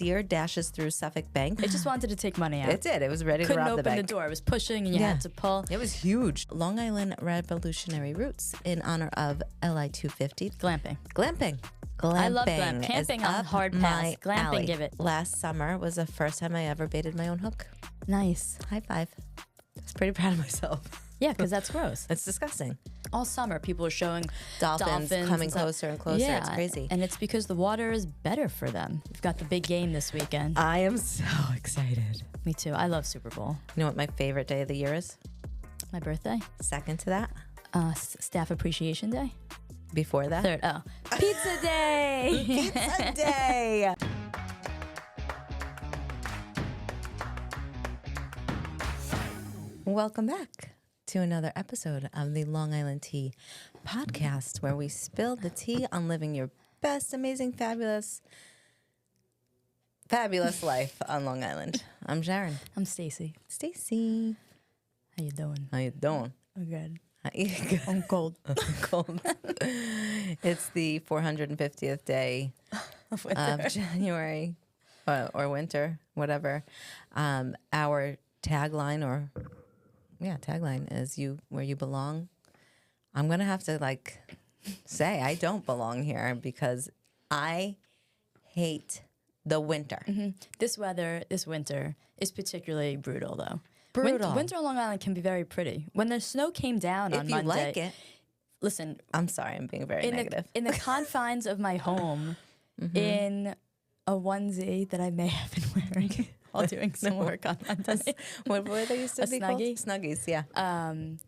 deer dashes through Suffolk Bank. It just wanted to take money out. It did. It was ready to Couldn't rob the open bank. the door. It was pushing, and you had to pull. It was huge. Long Island Revolutionary Roots in honor of LI 250. Glamping. Glamping. I love Glamping camping is on up hard pass. my Glamping, alley. give it. Last summer was the first time I ever baited my own hook. Nice. High five. I was pretty proud of myself. Yeah, because that's gross. It's disgusting. All summer, people are showing Dolphins coming and stuff. closer and closer. Yeah, It's crazy. and it's because the water is better for them. We've got the big game this weekend. I am so excited. Me too. I love Super Bowl. You know what my favorite day of the year is? My birthday. Second to that? Staff Appreciation Day. Before that? Third. Oh, Pizza Day. Pizza Day. Welcome back to another episode of the Long Island Tea podcast, where we spill the tea on living your best, amazing, fabulous life on Long Island. I'm Sharon. I'm Stacy. Stacy. How you doing? How you doing? I'm good. Good. I'm cold. Cold. It's the 450th day of January or winter, whatever. Our tagline is where you belong. I'm going to have to say I don't belong here because I hate the winter. Mm-hmm. This winter is particularly brutal though. Brutal. Winter on Long Island can be very pretty. When the snow came down on Monday. If you like it. Listen. I'm sorry, I'm being very negative. In the confines of my home, in a onesie that I may have been wearing while doing some work on Monday. What were they used to be snuggie? Called? Snuggies, yeah. And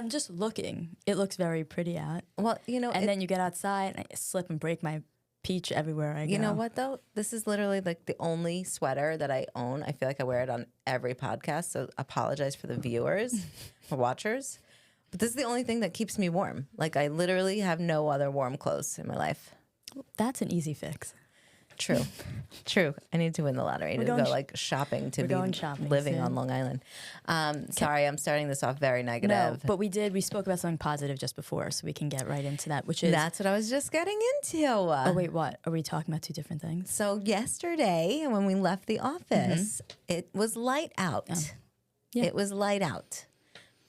just looking, it looks very pretty out. Well, and then you get outside and I slip and break my peach everywhere I go. You know what, though? This is literally the only sweater that I own. I feel like I wear it on every podcast, so apologize for the viewers or watchers. But this is the only thing that keeps me warm. I literally have no other warm clothes in my life. That's an easy fix. True. I need to win the lottery to go shopping to be living on Long Island. Sorry, I'm starting this off very negative. No, but we spoke about something positive just before, so we can get right into that, which is... That's what I was just getting into. Oh, wait, what? Are we talking about two different things? So yesterday, when we left the office, it was light out. Oh. Yeah. It was light out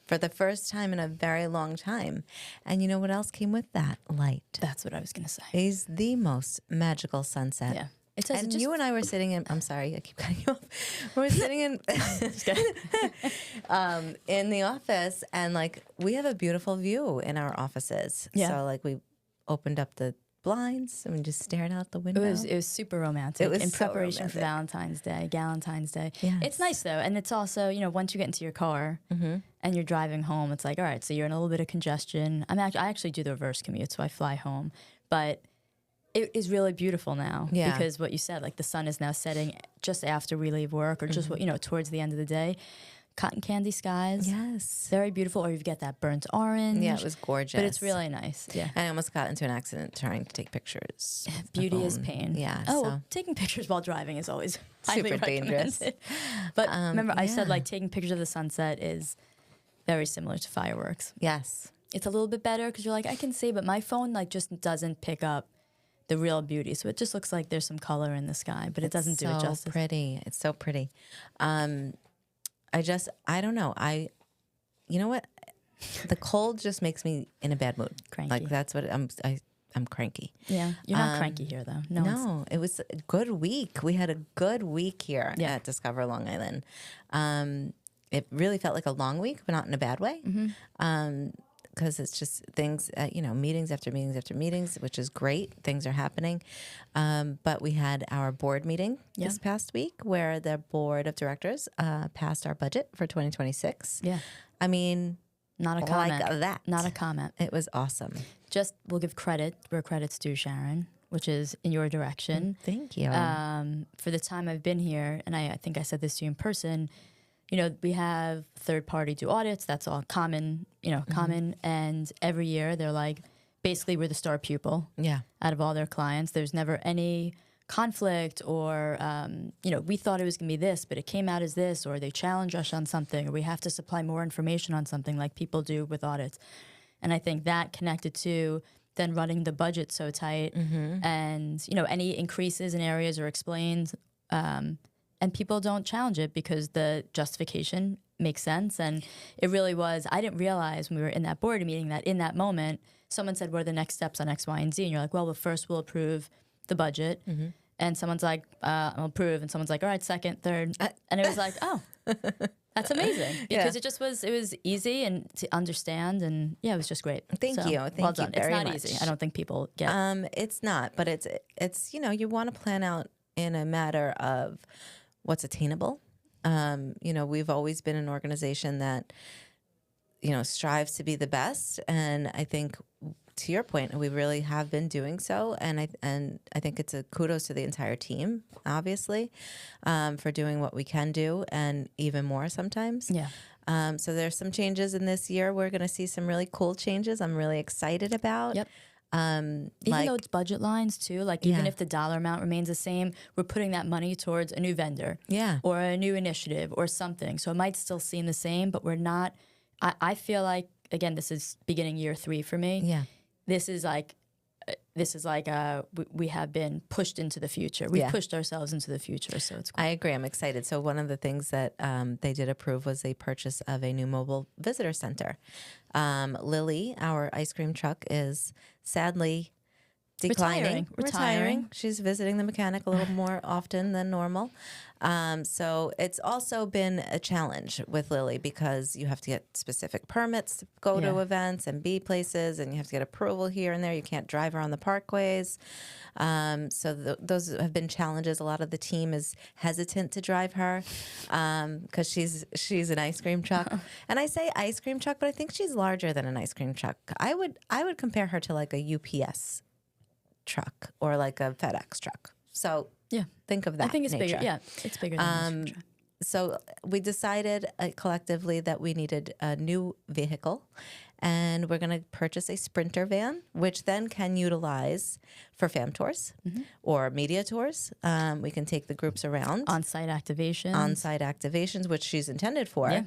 for the first time in a very long time. And you know what else came with that light? That's what I was going to say. Is the most magical sunset. Yeah. You and I were sitting in, I'm sorry, I keep cutting you off. We were sitting in the office, and we have a beautiful view in our offices. Yeah. So we opened up the blinds and we just stared out the window. It was super romantic. It was in so preparation for Galentine's Day. Yes. It's nice though, and it's also, once you get into your car and you're driving home, it's all right, so you're in a little bit of congestion. I actually do the reverse commute, so I fly home, but it is really beautiful now because what you said, the sun is now setting just after we leave work or just towards the end of the day. Cotton candy skies. Yes. Very beautiful. Or you've got that burnt orange. Yeah, it was gorgeous. But it's really nice. Yeah. I almost got into an accident trying to take pictures. Beauty is pain. Yeah. Oh, taking pictures while driving is always super dangerous. But remember, I said taking pictures of the sunset is very similar to fireworks. Yes. It's a little bit better because you're I can see, but my phone just doesn't pick up the real beauty. So it just looks like there's some color in the sky, but it doesn't do it justice. It's so pretty. I don't know. You know what? The cold just makes me in a bad mood. Cranky. That's what I'm cranky. Yeah. You're not cranky here though. No, it was a good week. We had a good week here at Discover Long Island. It really felt like a long week, but not in a bad way. Because it's just things, meetings after meetings after meetings, which is great. Things are happening. But we had our board meeting this past week where the board of directors passed our budget for 2026. Yeah. I mean, not a comment. Like that. Not a comment. It was awesome. Just, we'll give credit where credit's due, Sharon, which is in your direction. Thank you. For the time I've been here, and I think I said this to you in person, we have third party do audits. That's all common, common. And every year they're basically we're the star pupil out of all their clients. There's never any conflict or, we thought it was going to be this, but it came out as this, or they challenge us on something, or we have to supply more information on something like people do with audits. And I think that connected to then running the budget so tight and, any increases in areas are explained and people don't challenge it because the justification makes sense. And it really was, I didn't realize when we were in that board meeting that in that moment, someone said, what are the next steps on X, Y, and Z? And you're like, well, first we'll approve the budget. And someone's like, I'll approve. And someone's like, all right, second, third. And it was like, oh, that's amazing. Because it was easy and to understand. And yeah, it was just great. Thank you. Well Thank done. you very It's not much. easy. I don't think people get It's not, but it's, you want to plan out in a matter of what's attainable. We've always been an organization that, strives to be the best. And I think, to your point, we really have been doing so. And I think it's a kudos to the entire team, obviously, for doing what we can do and even more sometimes. Yeah. So there's some changes in this year. We're going to see some really cool changes I'm really excited about. Yep. Even though it's budget lines too, like even if the dollar amount remains the same, we're putting that money towards a new vendor or a new initiative or something. So it might still seem the same, but we're not. I feel like, again, this is beginning year 3 for me. Yeah. This is like we have been pushed into the future. We've pushed ourselves into the future, so it's cool. I agree. I'm excited. So one of the things that they did approve was a purchase of a new mobile visitor center. Lily, our ice cream truck, is sadly declining. Retiring. She's visiting the mechanic a little more often than normal. So it's also been a challenge with Lily because you have to get specific permits to go to events and be places, and you have to get approval here and there. You can't drive her on the parkways. So those have been challenges. A lot of the team is hesitant to drive her because she's an ice cream truck. And I say ice cream truck, but I think she's larger than an ice cream truck. I would compare her to like a UPS truck or like a FedEx truck. So think of that. I think it's nature. bigger. Yeah, it's bigger than an ice cream truck. So we decided collectively that we needed a new vehicle, and we're going to purchase a Sprinter van, which then can utilize for fam tours or media tours. We can take the groups around. On-site activations. On-site activations, which she's intended for. Yeah.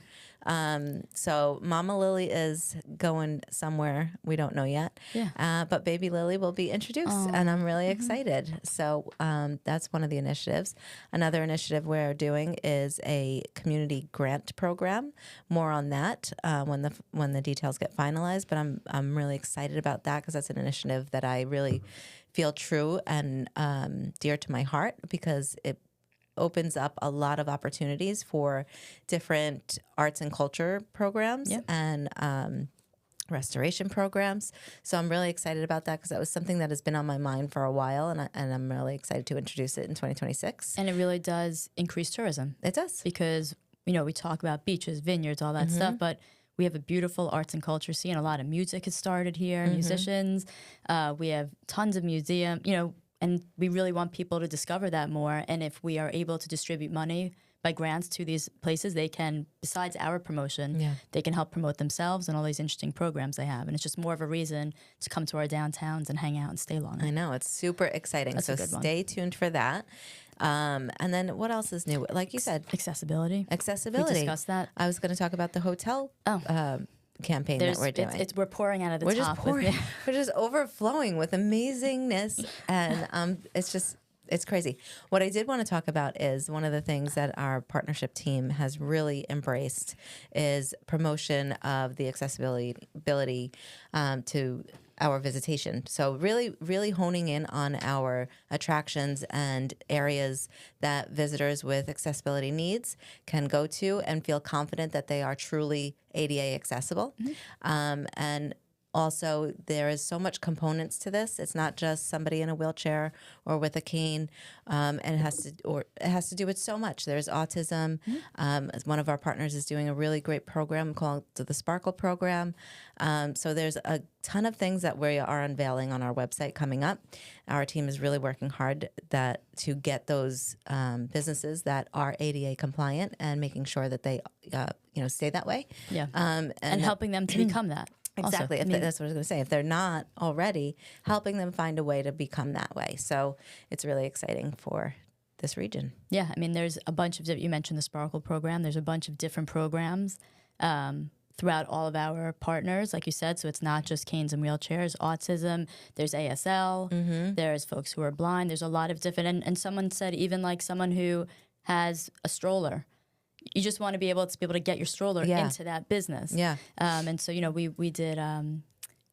So Mama Lily is going somewhere we don't know yet. Yeah. But Baby Lily will be introduced, and I'm really excited. So that's one of the initiatives. Another initiative we're doing is a community grant program. More on that when the details get finalized. But I'm really excited about that because that's an initiative that I really feel true and dear to my heart because it opens up a lot of opportunities for different arts and culture programs and restoration programs. So I'm really excited about that because that was something that has been on my mind for a while, and I'm really excited to introduce it in 2026. And it really does increase tourism. It does. Because, we talk about beaches, vineyards, all that stuff, but we have a beautiful arts and culture scene. A lot of music has started here, musicians. We have tons of museum, and we really want people to discover that more. And if we are able to distribute money by grants to these places, they can, besides our promotion, they can help promote themselves and all these interesting programs they have. And it's just more of a reason to come to our downtowns and hang out and stay longer. I know. It's super exciting. That's so a good one. stay tuned for that. And then what else is new? Like you said, Accessibility. We discussed that. I was going to talk about the hotel campaign that we're doing. We're pouring out of the We're top. just pouring. We're just overflowing with amazingness, and it's crazy. What I did want to talk about is one of the things that our partnership team has really embraced is promotion of the accessibility to our visitation. So really, really honing in on our attractions and areas that visitors with accessibility needs can go to and feel confident that they are truly ADA accessible. And also, there is so much components to this. It's not just somebody in a wheelchair or with a cane, and it has to do with so much. There's autism. One of our partners is doing a really great program called the Sparkle Program. So there's a ton of things that we are unveiling on our website coming up. Our team is really working hard to get those businesses that are ADA compliant and making sure that they stay that way. Yeah, and helping them to become that. Exactly. Also, That's what I was going to say. If they're not already, helping them find a way to become that way. So it's really exciting for this region. Yeah. There's a bunch of, you mentioned the Sparkle program. There's a bunch of different programs throughout all of our partners, like you said. So it's not just canes and wheelchairs, autism, there's ASL, there's folks who are blind. There's a lot of different, and someone said even like someone who has a stroller. You just want to be able to get your stroller into that business. Yeah. And so, we did,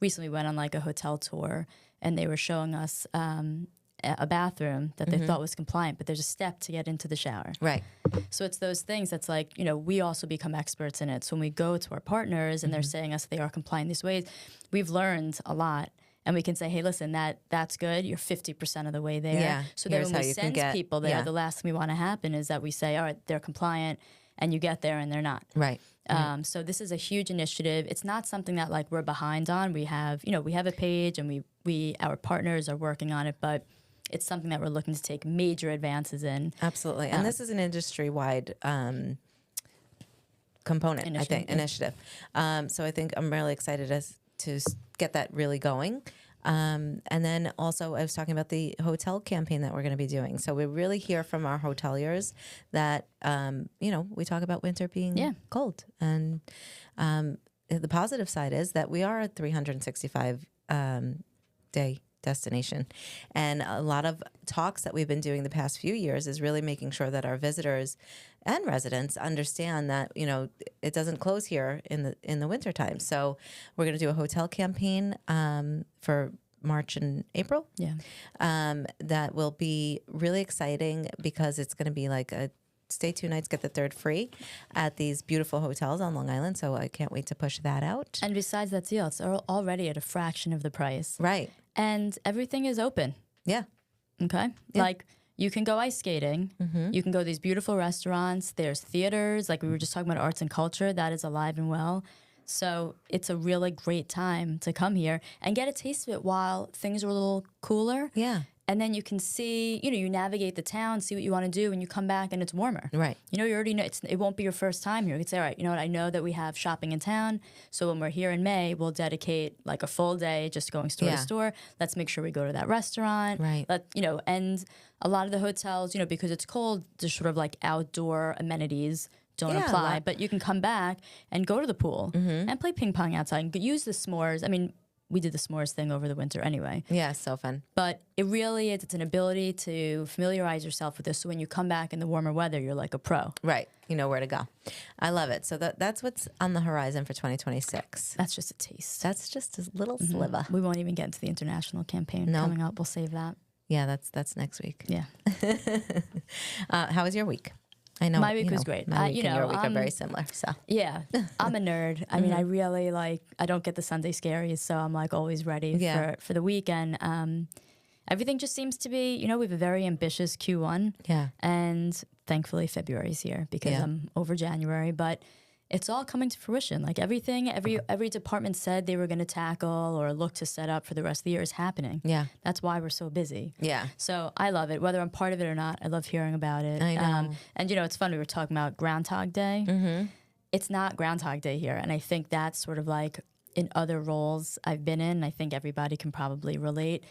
recently went on like a hotel tour, and they were showing us a bathroom that they thought was compliant, but there's a step to get into the shower. Right. So it's those things that's like, we also become experts in it. So when we go to our partners and they're saying us they are compliant these ways, we've learned a lot. And we can say, hey, listen, that's good. You're 50% of the way there. Yeah. So then when we send people there, the last thing we want to happen is that we say, all right, they're compliant, and you get there and they're not. Right. So this is a huge initiative. It's not something that like we're behind on. We have, we have a page, and our partners are working on it, but it's something that we're looking to take major advances in. Absolutely. And this is an industry-wide component, initiative. So I think I'm really excited to get that really going. And then also I was talking about the hotel campaign that we're going to be doing. So we really hear from our hoteliers that, we talk about winter being cold. And the positive side is that we are a 365 day destination. And a lot of talks that we've been doing the past few years is really making sure that our visitors and residents understand that, it doesn't close here in the wintertime. So we're going to do a hotel campaign for March and April. Yeah. That will be really exciting because it's going to be like a stay 2 nights, get the third free at these beautiful hotels on Long Island. So I can't wait to push that out. And besides that deal, it's already at a fraction of the price. Right. And everything is open. Yeah. Okay. Yeah. Like you can go ice skating. You can go to these beautiful restaurants. There's theaters. Like we were just talking about arts and culture. That is alive and well. So it's a really great time to come here and get a taste of it while things are a little cooler. Yeah. And then you can see, you navigate the town, see what you want to do, and you come back and it's warmer. Right. You already know it won't be your first time here. You can say, all right, I know that we have shopping in town. So when we're here in May, we'll dedicate like a full day just going store to store. Let's make sure we go to that restaurant. Right. And a lot of the hotels, because it's cold, there's sort of like outdoor amenities don't apply. But you can come back and go to the pool and play ping pong outside and use the s'mores. I mean, we did the s'mores thing over the winter anyway. Yeah, so fun. But it really is, it's an ability to familiarize yourself with this. So when you come back in the warmer weather, you're like a pro. Right. You know where to go. I love it. So that's what's on the horizon for 2026. That's just a taste. That's just a little sliver. We won't even get into the international campaign coming up. We'll save that. Yeah, that's next week. Yeah. How was your week? I know my week was great. My week and your week are very similar. So yeah, I'm a nerd. I mean, I really I don't get the Sunday scaries, so I'm like always ready for the weekend. Everything just seems to be, we have a very ambitious Q1. Yeah, and thankfully February's here because I'm over January, but it's all coming to fruition. Like everything, every department said they were going to tackle or look to set up for the rest of the year is happening. Yeah. That's why we're so busy. Yeah. So I love it. Whether I'm part of it or not, I love hearing about it. I know. And, it's fun. We were talking about Groundhog Day. It's not Groundhog Day here. And I think that's sort of like in other roles I've been in. I think everybody can probably relate.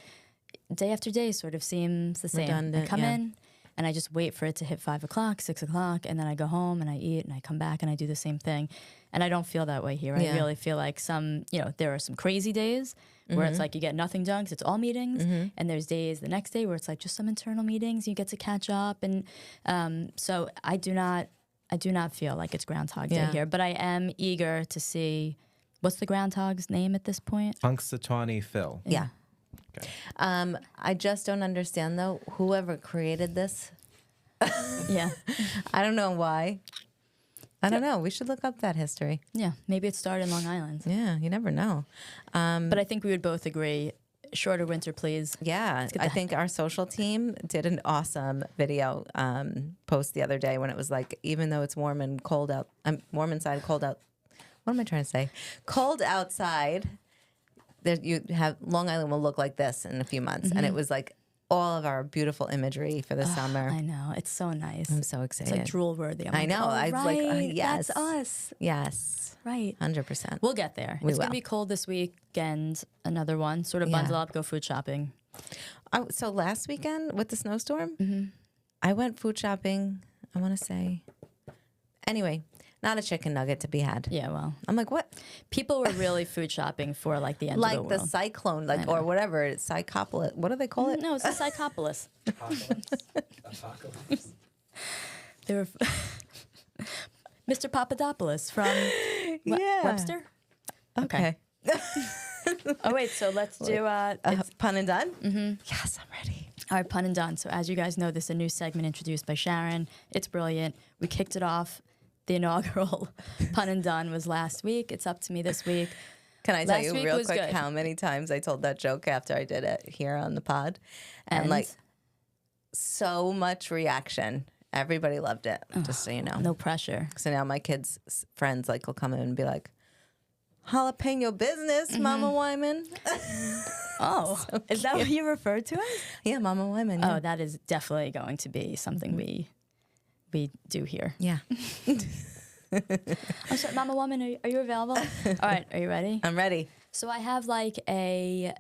Day after day sort of seems the same. Redundant, I come in. And I just wait for it to hit 5 o'clock, 6 o'clock, and then I go home and I eat and I come back and I do the same thing. And I don't feel that way here. I really feel like there are some crazy days where it's like you get nothing done because it's all meetings. And there's days the next day where it's like just some internal meetings. You get to catch up. And so I do not feel like it's Groundhog Day here. But I am eager to see, what's the groundhog's name at this point? Punxsutawney Phil. Yeah. Okay. I just don't understand though. Whoever created this, yeah, I don't know why. I don't know. We should look up that history. Yeah, maybe it started in Long Island. Yeah, you never know. But I think we would both agree. Shorter winter, please. Yeah, I think our social team did an awesome video post the other day when it was like, even though it's warm and cold out, warm inside, cold out. What am I trying to say? Cold outside. You have Long Island will look like this in a few months, and it was like all of our beautiful imagery for the summer. I know, it's so nice. I'm so excited. It's like drool worthy. I know. I was like, yes, that's us. Yes, right. 100%. We'll get there. It's gonna be cold this weekend. Another one. Sort of bundle up, go food shopping. So last weekend with the snowstorm, I went food shopping. I want to say, anyway. not a chicken nugget to be had. Yeah, well, I'm like, what? people were really food shopping for like the end of the Like the world. cyclone, like or whatever. It's psychopolis. What do they call it? No, it's a psychopolis. Apocalypse. They were Mr. Papadopoulos from Yeah. Webster. Okay. Oh wait, so let's do Pun and done? Mm-hmm. Yes, I'm ready. all right, pun and done. So as you guys know, this is a new segment introduced by Sharon. It's brilliant. We kicked it off. The inaugural pun and done was last week. It's up to me this week. Can I tell Last you week real was quick good. how many times I told that joke after I did it here on the pod? And like so much reaction. Everybody loved it, just so you know. No pressure. So now my kids' friends like will come in and be like, jalapeno business, Mama Wyman. Oh, is that what you referred to us? Yeah, Mama Wyman. Yeah. Oh, that is definitely going to be something we do here. Yeah. I'm sorry, Mama Woman, are you available? All right, are you ready? I'm ready. So I have like a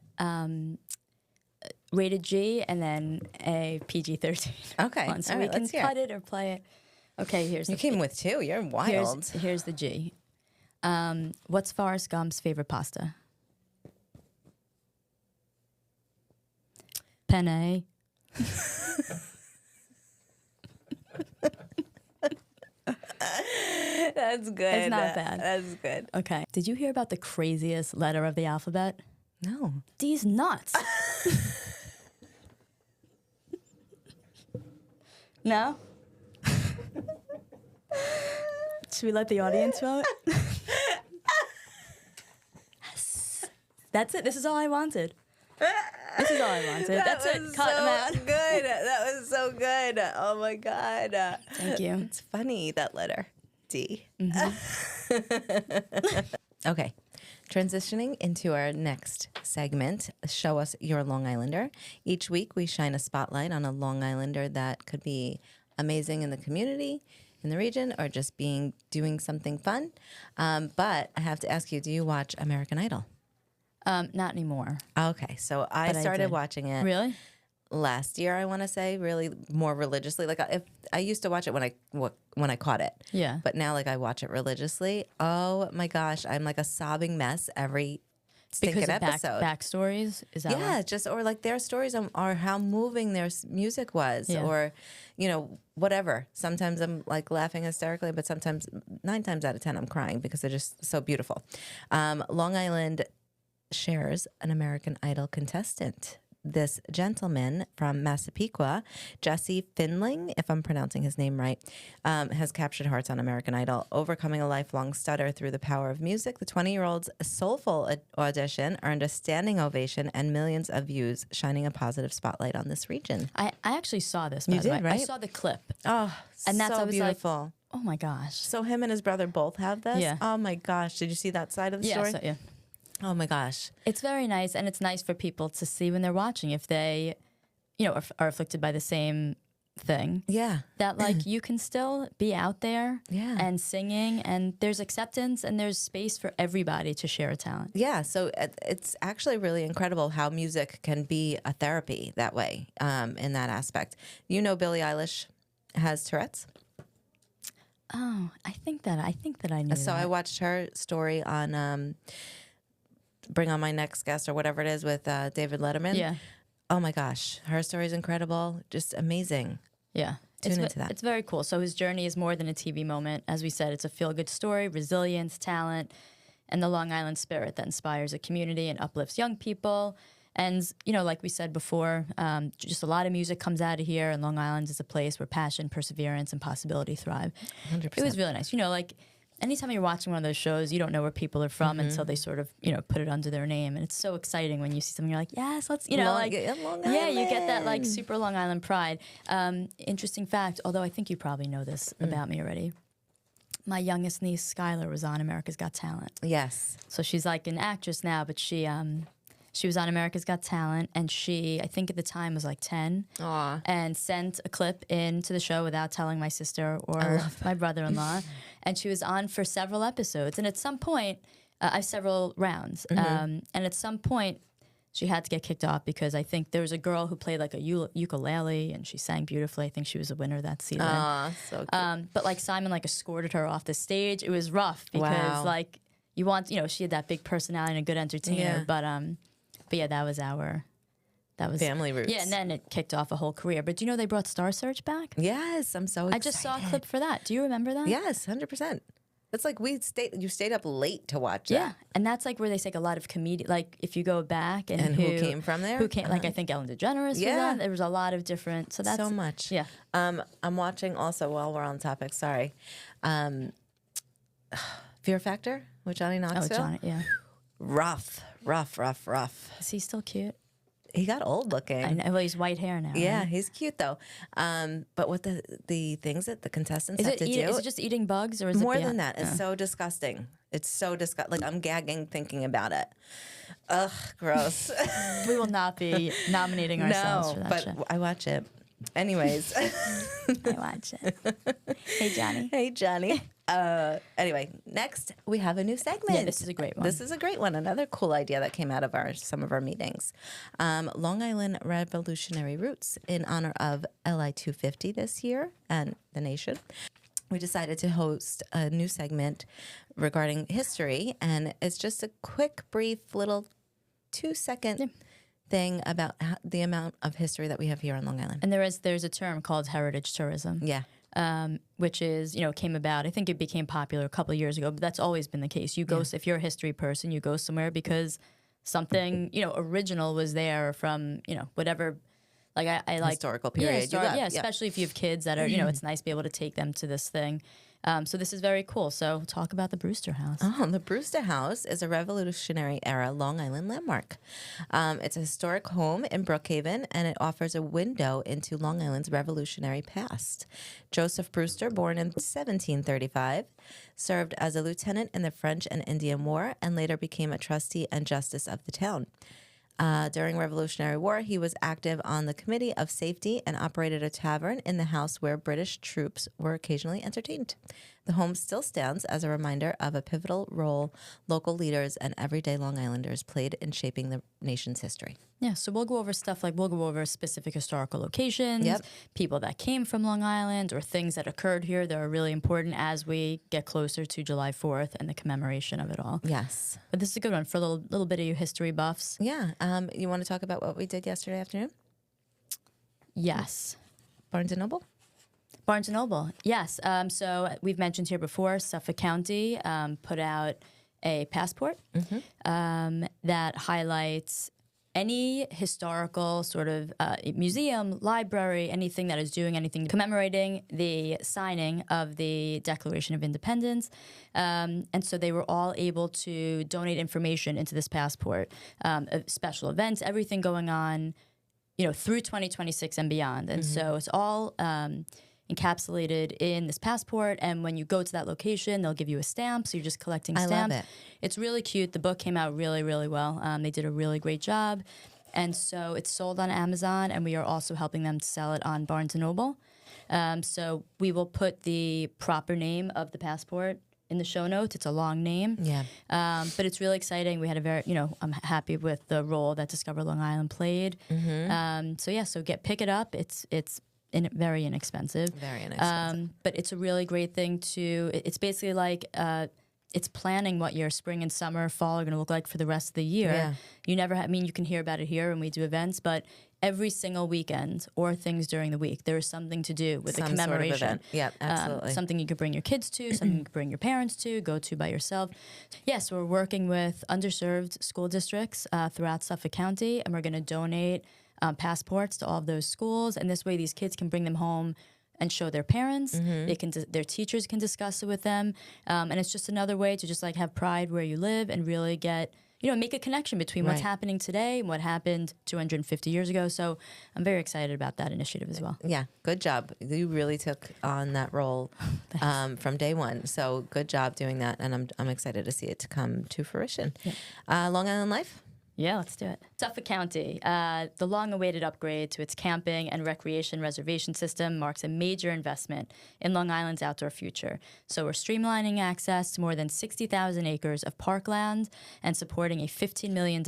rated G and then a PG-13. Okay. one, so All we right, can let's hear cut it or play it. Okay, here's You the came with two. You're wild. here's the G. What's Forrest Gump's favorite pasta? Penne. That's good. It's not bad. That's good. Okay. Did you hear about the craziest letter of the alphabet? No. D's nuts. No? Should we let the audience vote? Yes. That's it. This is all I wanted. This is all I wanted. That's it. Cut so him out. good. That was so good. Oh my God. Thank you. It's funny, that letter. D. Mm-hmm. Okay. Transitioning into our next segment, Show Us Your Long Islander. Each week we shine a spotlight on a Long Islander that could be amazing in the community, in the region, or just doing something fun. But I have to ask you, do you watch American Idol? Not anymore. Okay, so I But I started did. watching it Really? last year. I want to say really more religiously. Like if I used to watch it when I caught it, Yeah. but now like I watch it religiously. Oh my gosh, I'm like a sobbing mess every stinking Because of episode. backstories? Is that Yeah, why? just or like their stories are how moving their music was, Yeah. or whatever. Sometimes I'm like laughing hysterically, but sometimes 9 times out of 10 I'm crying because they're just so beautiful. Long Island shares an American Idol contestant. This gentleman from Massapequa, Jesse Findling, if I'm pronouncing his name right, has captured hearts on American Idol, overcoming a lifelong stutter through the power of music. The 20-year-old's soulful audition earned a standing ovation and millions of views, shining a positive spotlight on this region. I actually saw this. You by the did, way. I right? saw the clip. Oh, And that's- so I was like, beautiful. Oh my gosh. So him and his brother both have this? Yeah. Oh my gosh. Did you see that side of the Yeah, story? so, yeah. Oh my gosh. It's very nice, and it's nice for people to see when they're watching if they, are afflicted by the same thing. Yeah. That like you can still be out there Yeah. and singing, and there's acceptance and there's space for everybody to share a talent. Yeah, so it's actually really incredible how music can be a therapy that way, in that aspect. Billie Eilish has Tourette's. Oh, I think that I knew. So I watched her story on Bring On My Next Guest or whatever it is with David Letterman. Yeah, Oh my gosh, her story is incredible, just amazing. yeah. Tune into that. It's very cool. So his journey is more than a TV moment. As we said, it's a feel-good story, resilience, talent, and the Long Island spirit that inspires a community and uplifts young people. And, like we said before, just a lot of music comes out of here, and Long Island is a place where passion, perseverance, and possibility thrive. 100%. It was really nice. Like anytime you're watching one of those shows, you don't know where people are from until they sort of, put it under their name. And it's so exciting when you see something, you're like, yes, let's, Long yeah, you get that like Island. super Long Island pride. Interesting fact, although I think you probably know this about me already. My youngest niece, Skylar, was on America's Got Talent. Yes. So she's like an actress now, but she was on America's Got Talent, and she, I think at the time, was like 10. Aw. And sent a clip into the show without telling my sister or my brother-in-law. And she was on for several episodes. And at some point, I have several rounds. And at some point, she had to get kicked off because I think there was a girl who played like a ukulele and she sang beautifully. I think she was a winner that season. So cute. But like Simon like escorted her off the stage. It was rough because like you want, she had that big personality and a good entertainer. Yeah. But yeah, that was family roots. Yeah, and then it kicked off a whole career. But do you know they brought Star Search back? Yes, I'm so excited. I just saw a clip for that. Do you remember that? Yes, 100%. It's like you stayed up late to watch it. Yeah, and that's like where they take a lot of comedian. Like if you go back and who came from there? Who came? Like I think Ellen DeGeneres. Yeah, was on. There was a lot of different. So that's so much. Yeah. I'm watching also while we're on topic. Sorry, Fear Factor with Johnny Knoxville. Oh, Johnny. Yeah. Rough. Is he still cute? He got old looking. I know. Well, he's white hair now. Yeah, right? he's cute though. But what the things that the contestants have to do. Is it just eating bugs or is more it than that? It's so disgusting. It's so disgusting. Like I'm gagging thinking about it. Ugh, gross. We will not be nominating ourselves for that but show. I watch it. Anyways. I watch it. Hey, Johnny. Hey, Johnny. Anyway, next we have a new segment. Yeah, this is a great one. This is a great one. Another cool idea that came out of some of our meetings. Long Island Revolutionary Roots in honor of LI 250 this year and the nation. We decided to host a new segment regarding history, and it's just a quick, brief, little 2-second thing about the amount of history that we have here on Long Island. And there's a term called heritage tourism. Yeah. Which is, came about, I think it became popular a couple of years ago, but that's always been the case. You go, if you're a history person, you go somewhere because something, original was there from, whatever, like I like. Historical period. Yeah, especially if you have kids that are, it's nice to be able to take them to this thing. So this is very cool. So talk about the Brewster House. Oh, the Brewster House is a Revolutionary era Long Island landmark. It's a historic home in Brookhaven, and it offers a window into Long Island's revolutionary past. Joseph Brewster, born in 1735, served as a lieutenant in the French and Indian War, and later became a trustee and justice of the town. During Revolutionary War, he was active on the Committee of Safety and operated a tavern in the house where British troops were occasionally entertained. The home still stands as a reminder of a pivotal role local leaders and everyday Long Islanders played in shaping the nation's history. Yeah, so we'll go over stuff like we'll go over specific historical locations, people that came from Long Island, or things that occurred here that are really important as we get closer to July 4th and the commemoration of it all. Yes. But this is a good one for a little bit of you history buffs. Yeah. You want to talk about what we did yesterday afternoon? Yes. Barnes & Noble? Barnes & Noble, yes. So we've mentioned here before, Suffolk County put out a passport that highlights any historical sort of museum, library, anything that is doing anything commemorating the signing of the Declaration of Independence. And so they were all able to donate information into this passport, special events, everything going on, through 2026 and beyond. And so it's all encapsulated in this passport, and when you go to that location, they'll give you a stamp, so you're just collecting stamps. I love it. It's really cute. The book came out really, really well. They did a really great job, and so it's sold on Amazon, and we are also helping them to sell it on Barnes & Noble. So we will put the proper name of the passport in the show notes. It's a long name. Yeah. But it's really exciting. We had a very, I'm happy with the role that Discover Long Island played. So pick it up. It's very inexpensive. Very inexpensive. But it's a really great thing it's basically like, it's planning what your spring and summer, fall are going to look like for the rest of the year. Yeah. You never you can hear about it here when we do events, but every single weekend or things during the week, there is something to do with the commemoration. Sort of event. Yeah, absolutely. Something you could bring your kids to, something you could bring your parents to, go to by yourself. Yes, we're working with underserved school districts throughout Suffolk County, and we're going to donate passports to all of those schools, and this way these kids can bring them home and show their parents. They can, their teachers can discuss it with them, and it's just another way to just like have pride where you live and really get, make a connection between what's happening today and what happened 250 years ago. So I'm very excited about that initiative as well. Yeah, good job. You really took on that role from day one. So good job doing that, and I'm excited to see it to come to fruition. Yeah. Long Island Life? Yeah, let's do it. Suffolk County, the long-awaited upgrade to its camping and recreation reservation system marks a major investment in Long Island's outdoor future. So we're streamlining access to more than 60,000 acres of parkland and supporting a $15 million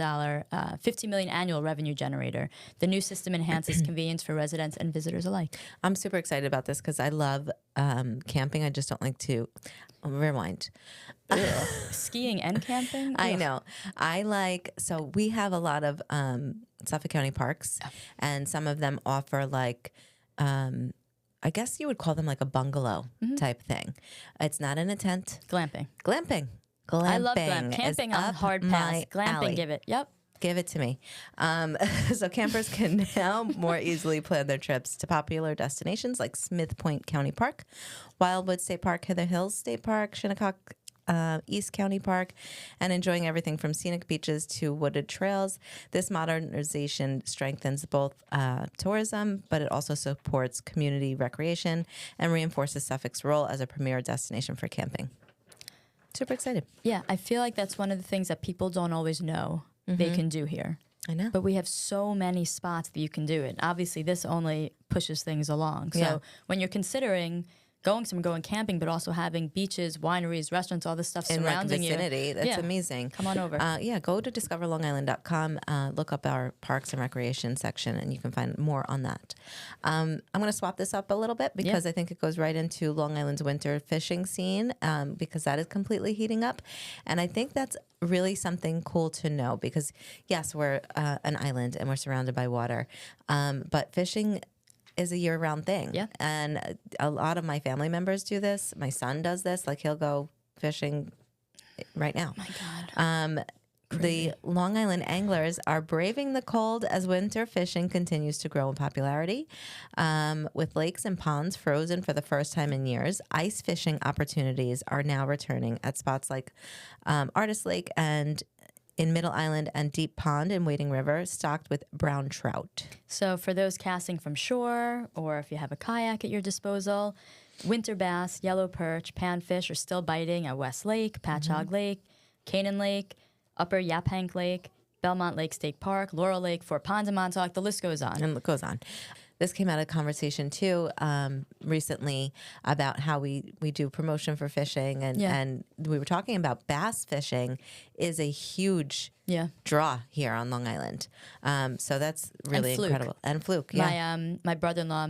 annual revenue generator. The new system enhances convenience for residents and visitors alike. I'm super excited about this because I love camping. I just don't like to rewind. Skiing and camping? I know. So we have a lot of Suffolk County parks, and some of them offer like, I guess you would call them like a bungalow type thing. It's not in a tent. Glamping. Glamping. I love glamp. Camping on hard pass. Glamping, alley. give it. Yep. Give it to me. So campers can now more easily plan their trips to popular destinations like Smith Point County Park, Wildwood State Park, Hither Hills State Park, Shinnecock East County Park, and enjoying everything from scenic beaches to wooded trails. This modernization strengthens both tourism, but it also supports community recreation and reinforces Suffolk's role as a premier destination for camping. Super excited. Yeah, I feel like that's one of the things that people don't always know they can do here. I know. But we have so many spots that you can do it. Obviously, this only pushes things along. So when you're considering going camping, but also having beaches, wineries, restaurants, all this stuff surrounding you. vicinity. That's amazing. Come on over. Go to discoverlongisland.com, look up our parks and recreation section, and you can find more on that. I'm going to swap this up a little bit because I think it goes right into Long Island's winter fishing scene because that is completely heating up. And I think that's really something cool to know because, yes, we're an island and we're surrounded by water, but fishing is a year-round thing. Yeah. And a lot of my family members do this. My son does this. Like, he'll go fishing right now. Oh my God. The Long Island anglers are braving the cold as winter fishing continues to grow in popularity. With lakes and ponds frozen for the first time in years, ice fishing opportunities are now returning at spots like Artist Lake and in Middle Island and Deep Pond in Wading River, stocked with brown trout. So for those casting from shore, or if you have a kayak at your disposal, winter bass, yellow perch, panfish are still biting at West Lake, Patchogue Lake, Canaan Lake, Upper Yaphank Lake, Belmont Lake State Park, Laurel Lake, Fort Ponds, and Montauk. The list goes on. And it goes on. This came out of conversation too recently about how we do promotion for fishing, and we were talking about bass fishing is a huge draw here on Long Island. So that's really incredible. And fluke, My brother-in-law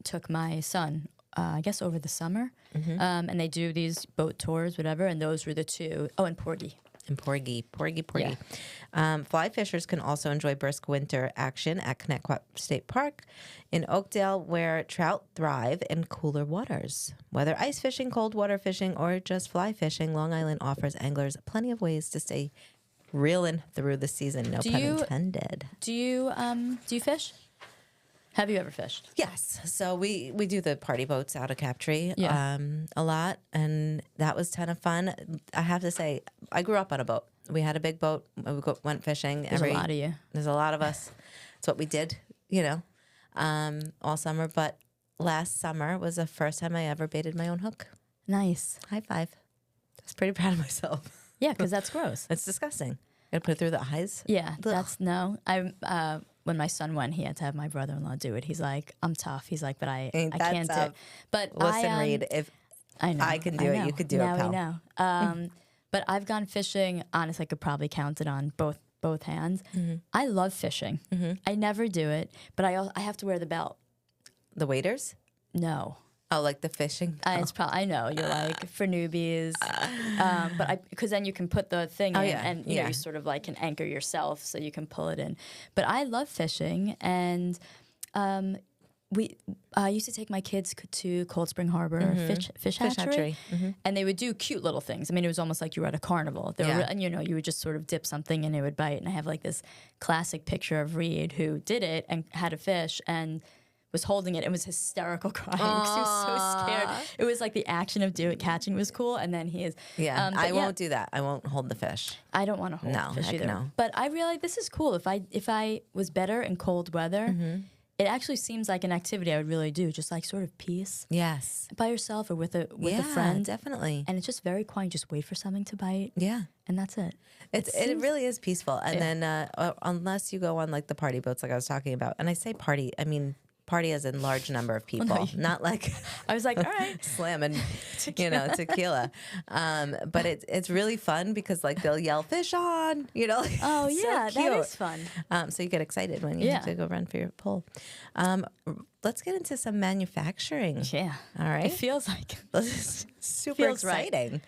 took my son, I guess over the summer, and they do these boat tours, whatever, and those were the two. Oh, and porgy. And porgy. Fly fishers can also enjoy brisk winter action at Connecticut State Park in Oakdale, where trout thrive in cooler waters. Whether ice fishing, cold water fishing, or just fly fishing, Long Island offers anglers plenty of ways to stay reeling through the season. No pun intended. Do you fish? Have you ever fished? Yes. So we do the party boats out of Captree a lot, and that was a ton of fun. I have to say, I grew up on a boat. We had a big boat. We went fishing. There's a lot of you. There's a lot of us. It's what we did, all summer. But last summer was the first time I ever baited my own hook. Nice. High five. I was pretty proud of myself. Yeah, because that's gross. It's disgusting. Got to put it through the eyes. Yeah, when my son went, he had to have my brother-in-law do it. He's like, I'm tough. He's like, but I can't do it. But listen, Reed, if I can do it, you could do it, pal. Now we know. But I've gone fishing, honestly, I could probably count it on both hands. I love fishing. I never do it, but I have to wear the belt. The waders? No. Oh, like the fishing? It's probably, I know, you're like, for newbies. But because then you can put the thing in and you sort of like can anchor yourself so you can pull it in. But I love fishing, and I used to take my kids to Cold Spring Harbor fish hatchery. And they would do cute little things. I mean, it was almost like you were at a carnival. And you would just sort of dip something and it would bite. And I have like this classic picture of Reed who did it and had a fish and was holding it and was hysterical crying because he was so scared. It was like the action of catching was cool, and then he is. Yeah, I won't do that. I won't hold the fish. I don't want to hold the fish either. No. But I realized this is cool. If I was better in cold weather, it actually seems like an activity I would really do, just like sort of peace. Yes. By yourself or with a Yeah, friend. definitely. And it's just very quiet. You just wait for something to bite. Yeah. And that's it. It really is peaceful. And then unless you go on like the party boats like I was talking about, and I say party, I mean party as in large number of people, not like I was like, all right, slamming, tequila. But it's really fun because like they'll yell fish on, like, oh so yeah, cute. that is fun. So you get excited when you have to go run for your pole. Let's get into some manufacturing. Yeah. All right. It feels like super feels exciting.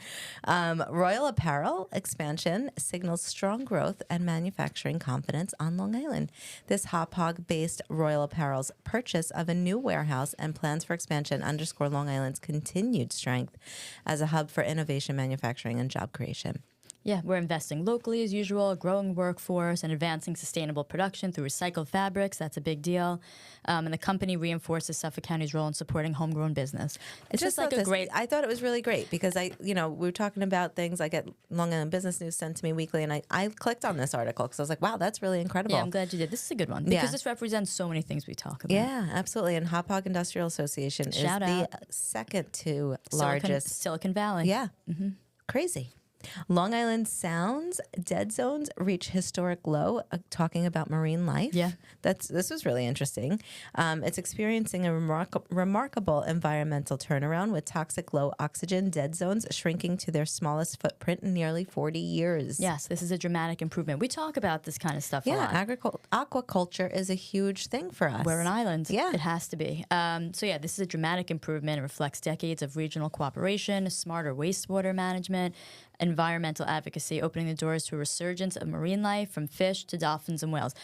Royal Apparel expansion signals strong growth and manufacturing confidence on Long Island. This Hop Hog-based Royal Apparel's purchase of a new warehouse and plans for expansion underscore Long Island's continued strength as a hub for innovation, manufacturing, and job creation. Yeah, we're investing locally as usual, growing workforce and advancing sustainable production through recycled fabrics. That's a big deal. And the company reinforces Suffolk County's role in supporting homegrown business. It's just like a great... I thought it was really great because we were talking about things. I get Long Island Business News sent to me weekly, and I clicked on this article because I was like, wow, that's really incredible. Yeah, I'm glad you did. This is a good one because this represents so many things we talk about. Yeah, absolutely. And Hop Hog Industrial Association is the second to largest. Silicon Valley. Yeah. Mm-hmm. Crazy. Long Island Sound's dead zones reach historic low, talking about marine life. Yeah. This was really interesting. It's experiencing a remarkable environmental turnaround with toxic low oxygen dead zones shrinking to their smallest footprint in nearly 40 years. Yes, this is a dramatic improvement. We talk about this kind of stuff a lot. Aquaculture is a huge thing for us. We're an island. Yeah. It has to be. This is a dramatic improvement. It reflects decades of regional cooperation, smarter wastewater management, environmental advocacy, opening the doors to a resurgence of marine life from fish to dolphins and whales.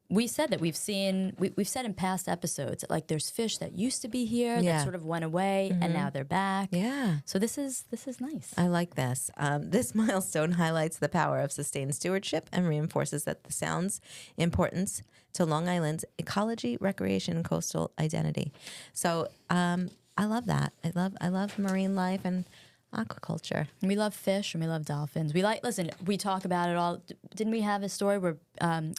We said that we've said in past episodes that like there's fish that used to be here that sort of went away and now they're back. Yeah. So this is nice. I like this. This milestone highlights the power of sustained stewardship and reinforces that the Sound's importance to Long Island's ecology, recreation, and coastal identity. So I love that. I love marine life and aquaculture. We love fish and we love dolphins. We talk about it all. Didn't we have a story where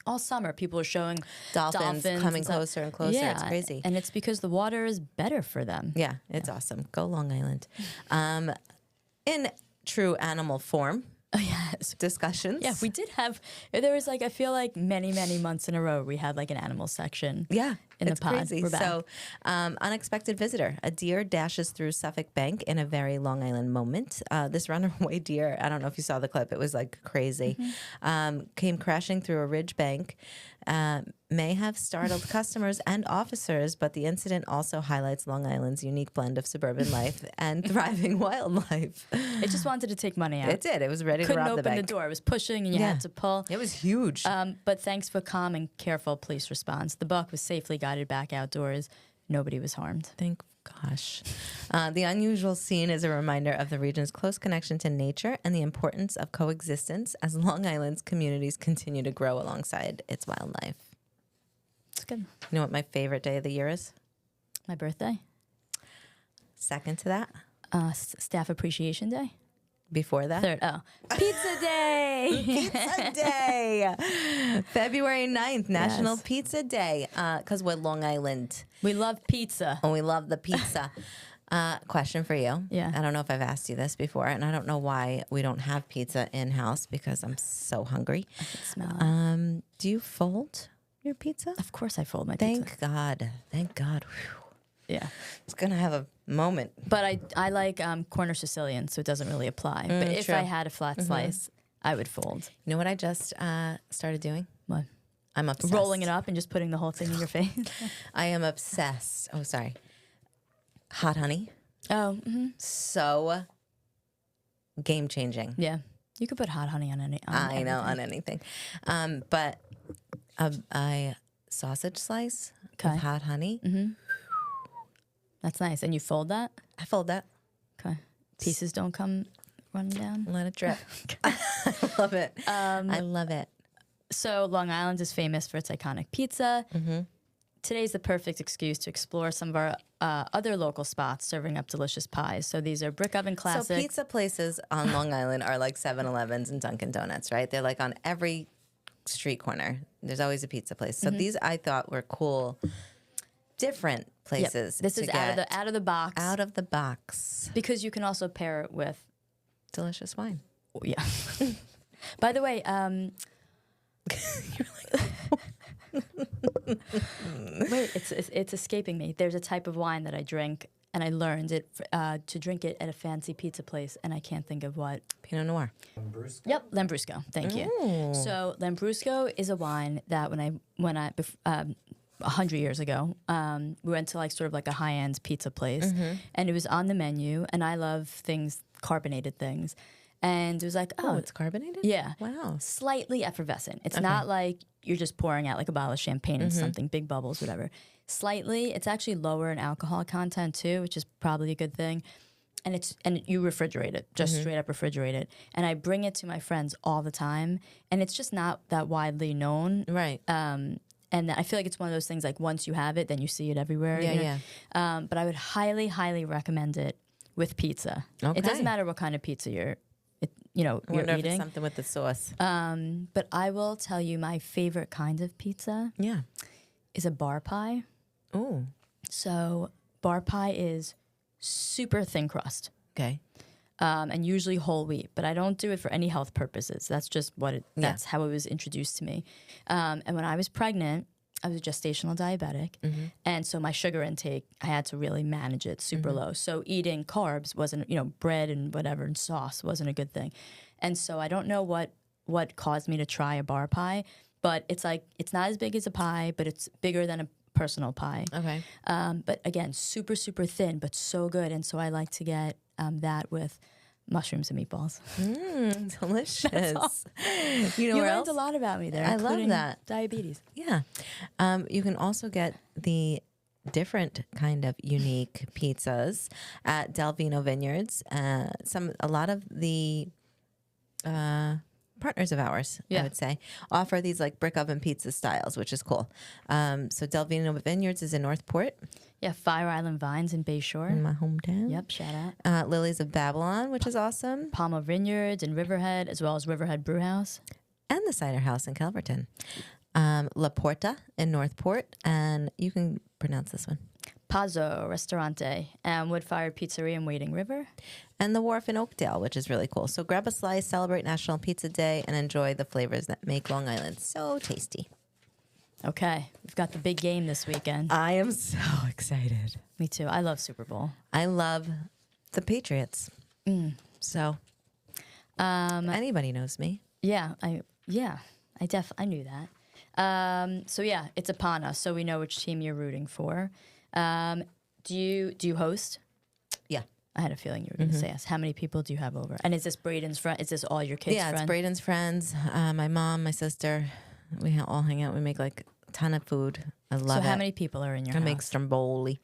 all summer people are showing dolphins coming closer and closer? Yeah, it's crazy. And it's because the water is better for them. Yeah, it's awesome. Go Long Island. In true animal form. Oh, yes. Discussions. Yeah, we did have, there was I feel like many, many months in a row we had like an animal section. Yeah. In the pod. Crazy. We're back. So, unexpected visitor. A deer dashes through Suffolk Bank in a very Long Island moment. This runaway deer, I don't know if you saw the clip, it was like crazy, came crashing through a ridge bank. May have startled customers and officers, but the incident also highlights Long Island's unique blend of suburban life and thriving wildlife. It just wanted to take money out. It did. It was ready to rob the bank. Couldn't open the door. It was pushing and you had to pull. It was huge. But thanks for calm and careful police response. The buck was safely guided back outdoors. Nobody was harmed. Thank gosh. The unusual scene is a reminder of the region's close connection to nature and the importance of coexistence as Long Island's communities continue to grow alongside its wildlife. It's good. You know what my favorite day of the year is? My birthday. Second to that? Staff Appreciation Day. Before that? Third. Pizza Day. Pizza Day. February 9th, National Pizza Day. Because we're Long Island. We love pizza. And we love the pizza. Question for you. Yeah. I don't know if I've asked you this before, and I don't know why we don't have pizza in-house because I'm so hungry. I can smell it. Do you fold your pizza? Of course I fold my pizza. Thank God. Thank God. Whew. Yeah. It's going to have a moment. But I like corner Sicilian, so it doesn't really apply. But if true. I had a flat slice, I would fold. You know what I just started doing? What? I'm obsessed. Rolling it up and just putting the whole thing in your face. I am obsessed. Oh, sorry. Hot honey. Oh, So game-changing. yeah. You could put hot honey on any. I know, on anything. But a sausage slice with hot honey. Mm-hmm. That's nice. And you fold that? I fold that. Okay. Pieces don't come running down? Let it drip. I love it. I love it. So Long Island is famous for its iconic pizza. Mm-hmm. Today's the perfect excuse to explore some of our other local spots serving up delicious pies. So these are Brookhaven classics. So pizza places on Long Island are like 7-Elevens and Dunkin' Donuts, right? They're like on every street corner. There's always a pizza place. So these I thought were cool different places. This is out of the box. Out of the box. Because you can also pair it with delicious wine. Oh, yeah. By the way, wait, it's escaping me. There's a type of wine that I drink, and I learned it to drink it at a fancy pizza place, and I can't think of what. Pinot Noir. Lambrusco? Yep, Lambrusco. Thank you. So Lambrusco is a wine that when I 100 years ago, we went to like sort of like a high-end pizza place, and it was on the menu, and I love things, carbonated things. And it was like, oh, it's carbonated? Yeah. Wow. Slightly effervescent. It's not like you're just pouring out like a bottle of champagne and something, big bubbles, whatever. Slightly, it's actually lower in alcohol content too, which is probably a good thing. And you refrigerate it, just straight up refrigerate it. And I bring it to my friends all the time, and it's just not that widely known. Right. And I feel like it's one of those things like once you have it, then you see it everywhere. Yeah, yeah. But I would highly, highly recommend it with pizza. Okay. It doesn't matter what kind of pizza you're I wonder if eating. it's something with the sauce. But I will tell you my favorite kind of pizza is a bar pie. Oh. So bar pie is super thin crust. Okay. And usually whole wheat, but I don't do it for any health purposes. That's just that's how it was introduced to me. And when I was pregnant, I was a gestational diabetic. And so my sugar intake, I had to really manage it super low. So eating carbs wasn't, bread and whatever and sauce wasn't a good thing. And so I don't know what caused me to try a bar pie, but it's not as big as a pie, but it's bigger than a personal pie. Okay. But again, super, super thin, but so good. And so I like to get that with mushrooms and meatballs. Delicious. You learned else? A lot about me there. I love that. Diabetes. Yeah. You can also get the different kind of unique pizzas at Del Vino Vineyards. A lot of the partners of ours, I would say, offer these like brick oven pizza styles, which is cool. So Del Vino Vineyards is in Northport. Yeah, Fire Island Vines in Bayshore. In my hometown. Yep, shout out. Lilies of Babylon, which is awesome. Palma Vineyards in Riverhead, as well as Riverhead Brewhouse. And the Cider House in Calverton. La Porta in Northport. And you can pronounce this one. Pazzo Ristorante and Wood-Fired Pizzeria in Wading River. And the Wharf in Oakdale, which is really cool. So grab a slice, celebrate National Pizza Day, and enjoy the flavors that make Long Island so tasty. Okay, we've got the big game this weekend. I am so excited. Me too. I love Super Bowl. I love the Patriots. So anybody knows me. Yeah, I knew that. So yeah, it's upon us. So we know which team you're rooting for. Do you host? Yeah. I had a feeling you were going to say yes. How many people do you have over? And is this Braden's friend? Is this all your kids' friends? Yeah, it's Braden's friends. My mom, my sister. We all hang out. We make like a ton of food. I love it. So how many people are in your house? I make stromboli.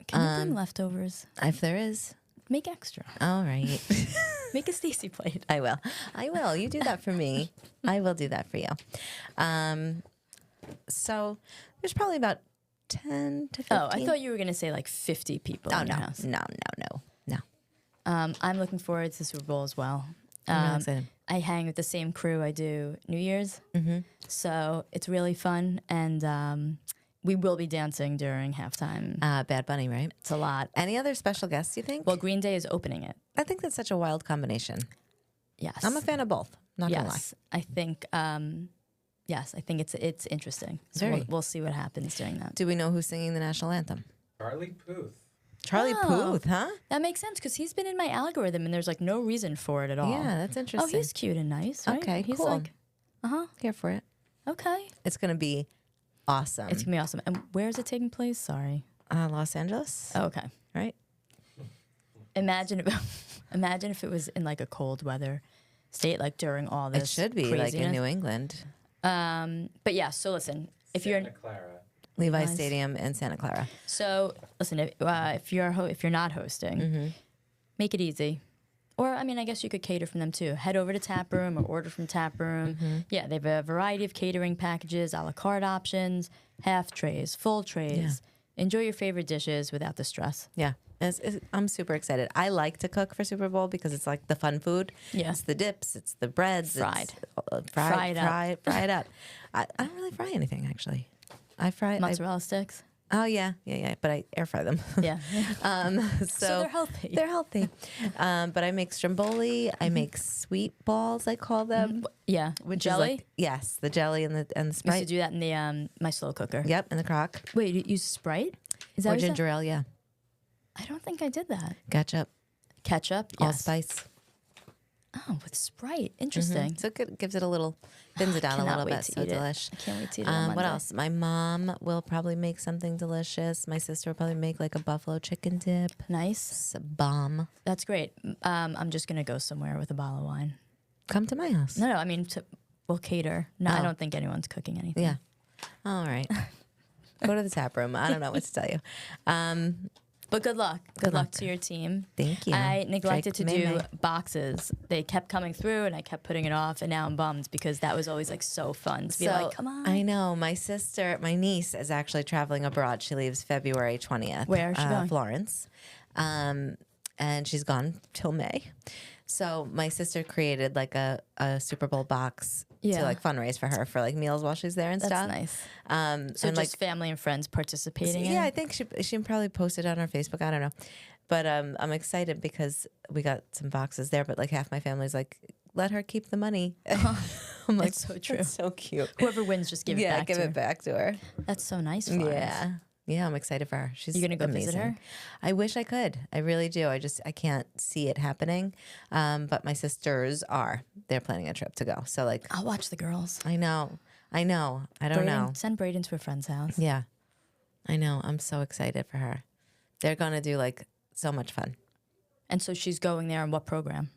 Can you bring leftovers? If there is. Make extra. All right. Make a Stacy plate. I will. You do that for me. I will do that for you. So there's probably about 10 to 15. Oh, I thought you were going to say like 50 people in your house. No. I'm looking forward to Super Bowl as well. I'm excited. I hang with the same crew I do New Year's. So it's really fun. And we will be dancing during halftime. Bad Bunny, right? It's a lot. Any other special guests, you think? Well, Green Day is opening it. I think that's such a wild combination. Yes. I'm a fan of both. Not gonna lie. I think it's interesting. So we'll see what happens during that. Do we know who's singing the national anthem? Charlie Puth. Charlie Puth, huh? That makes sense because he's been in my algorithm and there's like no reason for it at all. Yeah, that's interesting. Oh, he's cute and nice. Right? Okay, he's cool. like, Here for it. Okay. It's gonna be awesome. It's gonna be awesome. And where is it taking place? Sorry. Los Angeles. Oh, okay. Right. Imagine if it was in like a cold weather state, like during all this. It should be craziness. like in New England. But yeah. So listen, if Santa Clara. Levi Stadium in Santa Clara. So listen, if you're not hosting, make it easy. Or, I mean, I guess you could cater from them too. Head over to Tap Room or order from Tap Room. Yeah, they have a variety of catering packages, a la carte options, half trays, full trays. Yeah. Enjoy your favorite dishes without the stress. Yeah, I'm super excited. I like to cook for Super Bowl because it's like the fun food. Yeah. It's the dips, it's the breads. Fried. Fried up. I don't really fry anything, actually. I fry mozzarella sticks. Oh yeah. But I air fry them. Yeah. So they're healthy. They're healthy. But I make stromboli. I make sweet balls. I call them. Yeah. Which jelly. is like, yes, the jelly and the I used Sprite. to do that in the my slow cooker. Yep, in the crock. Wait, you use Sprite? Is that Or what you said? ginger ale. Yeah. I don't think I did that. Ketchup. Ketchup. Yes. Allspice. Oh, with Sprite. Interesting. So it gives it a little, thins it down a little bit. So delish. I can't wait to eat it on What Monday. else? My mom will probably make something delicious. My sister will probably make like a buffalo chicken dip. Nice. It's a bomb. That's great. I'm just gonna go somewhere with a bottle of wine. Come to my house. No, I mean we'll cater. No, I Oh. don't think anyone's cooking anything. Yeah. All right. Go to the tap room. I don't know what to tell you. But good luck. Good luck to your team. Thank you. I neglected to do May. boxes. They kept coming through and I kept putting it off, and now I'm bummed because that was always like so fun to be like, come on. I know. My niece is actually traveling abroad. She leaves February 20th. Where is she going? Florence. And she's gone till May. So my sister created like a SuperBowl box to like fundraise for her for like meals while she's there and That's stuff. nice. So And like just family and friends participating in yeah, it? I think she probably posted on her Facebook. I don't know. But I'm excited because we got some boxes there, but like half my family's like, let her keep the money. I'm like, It's so true. That's so cute. Whoever wins, just give it back give to it her. back to her. That's so nice, Florence. Yeah. Yeah, I'm excited for her. She's You gonna go amazing. visit her? I wish I could. I really do. I can't see it happening. But my sisters are. They're planning a trip to go. So like I'll watch the girls. I know. I don't know. Send Brayden to a friend's house. Yeah. I know. I'm so excited for her. They're gonna do like so much fun. And so she's going there in what program?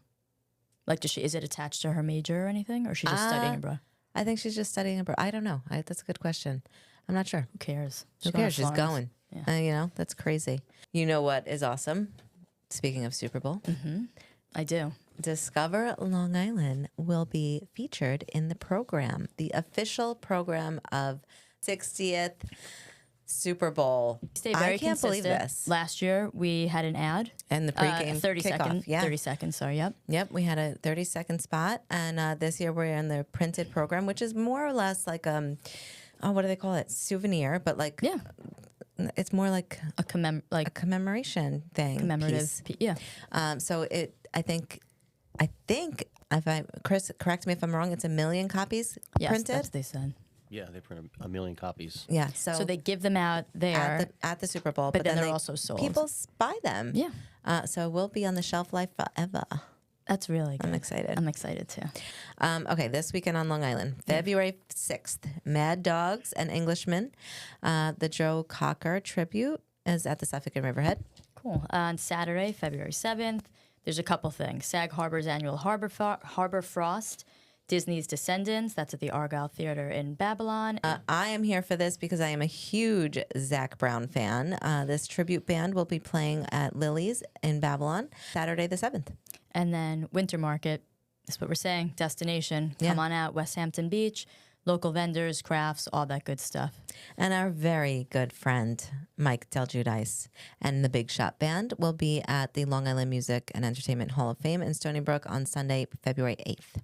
Like, is it attached to her major or anything? Or is she just studying abroad? I think she's just studying abroad. I don't know. That's a good question. I'm not sure. Who cares? Who cares? She's going. Yeah. You know, that's crazy. You know what is awesome? Speaking of Super Bowl, I do. Discover Long Island will be featured in the program, the official program of 60th Super Bowl. Stay very I can't consistent. believe this. Last year, we had an ad. And the pregame 30 kickoff. second, Yeah. 30 seconds, sorry, yep. Yep, we had a 30-second spot, and this year we're in the printed program, which is more or less like what do they call it? Souvenir, but like it's more like A commemoration thing. commemorative, yeah. So I think if Chris, correct me if I'm wrong, it's 1 million copies Yes, printed. that's what they said. Yeah, they print 1 million copies. Yeah, So they give them out there. at the Super Bowl, but then they're they also sold. People buy them. Yeah. So we'll be on the shelf life forever. That's really good. I'm excited. I'm excited too. Okay, this weekend on Long Island, February 6th, Mad Dogs and Englishmen. The Joe Cocker tribute is at the Suffolk and Riverhead. Cool. On Saturday, February 7th, there's a couple things. Sag Harbor's annual Harbor Frost, Disney's Descendants, that's at the Argyle Theater in Babylon. I am here for this because I am a huge Zac Brown fan. This tribute band will be playing at Lily's in Babylon, Saturday the 7th. And then Winter Market, that's what we're saying, destination. Come on out, West Hampton Beach, local vendors, crafts, all that good stuff. And our very good friend, Mike Del Giudice, and the Big Shot Band will be at the Long Island Music and Entertainment Hall of Fame in Stony Brook on Sunday, February 8th.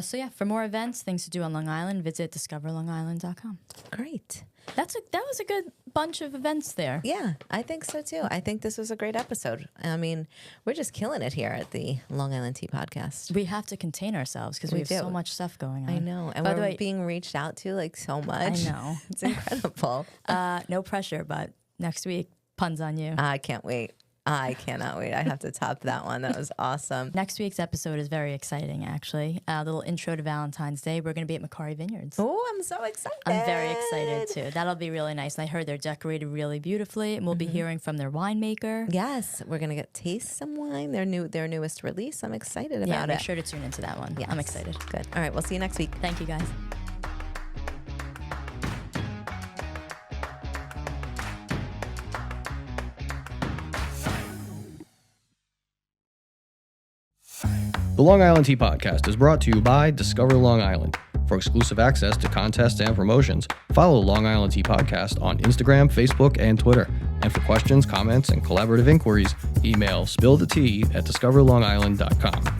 So yeah, for more events, things to do on Long Island, visit discoverlongisland.com. Great. That was a good bunch of events there. Yeah, I think so too. I think this was a great episode. I mean, we're just killing it here at the Long Island Tea Podcast. We have to contain ourselves because we have so much stuff going on. I know. And By the we're way, being reached out to like so much. I know. It's incredible. No pressure, but next week, puns on you. I can't wait. I cannot wait. I have to top that one. That was awesome. Next week's episode is very exciting, actually. A little intro to Valentine's Day. We're going to be at Macquarie Vineyards. Oh, I'm so excited. I'm very excited, too. That'll be really nice. And I heard they're decorated really beautifully, and we'll be hearing from their winemaker. Yes, we're going to taste some wine, their newest release. I'm excited Yeah, about make it. sure to tune into that one. Yes. I'm excited. Good. All right, we'll see you next week. Thank you, guys. The Long Island Tea Podcast is brought to you by Discover Long Island. For exclusive access to contests and promotions, follow Long Island Tea Podcast on Instagram, Facebook, and Twitter. And for questions, comments, and collaborative inquiries, email spillthetea@discoverlongisland.com.